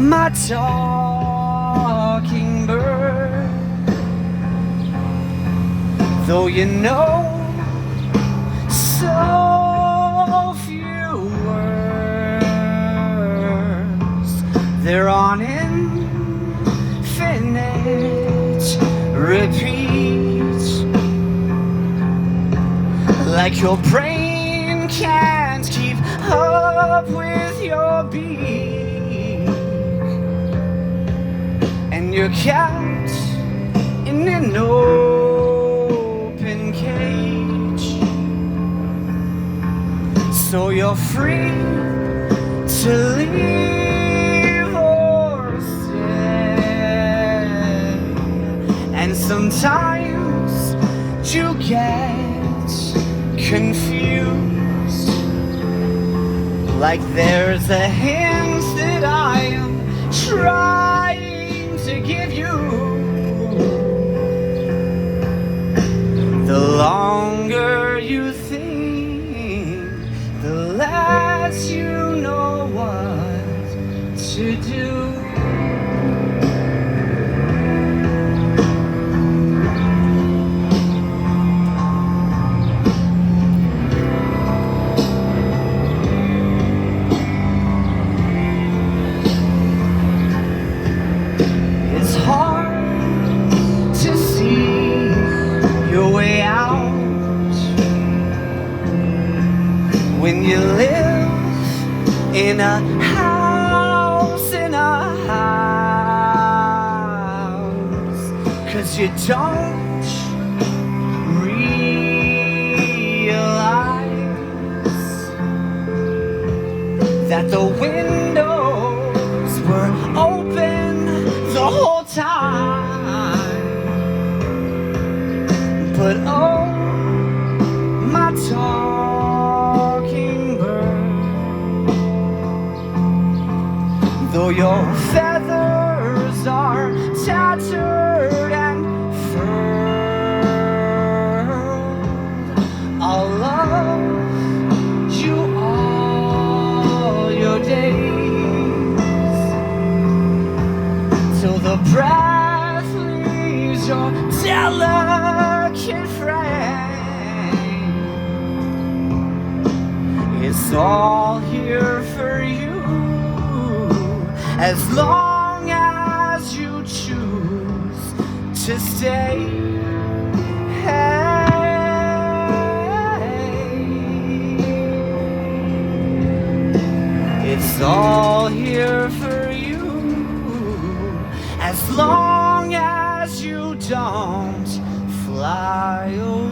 my talking bird. Though you know so few words, they're on infinite repeat, like your brain can't keep up with your beat, and you're kept in an open cage. So you're free to leave or stay, and sometimes you get confused, like there's a hint that I am trying to give you. The longer you think, the less you know what to do. It's hard to see your way out when you live in a house, 'cause you don't realize that the windows were open the whole time. But oh, my talking bird, though your feathers are tattered and furled, I'll love you all your days, till the breath leaves your delicate frame. It's all here for you, as long as you choose to stay. It's all here for you, as long as you don't fly away.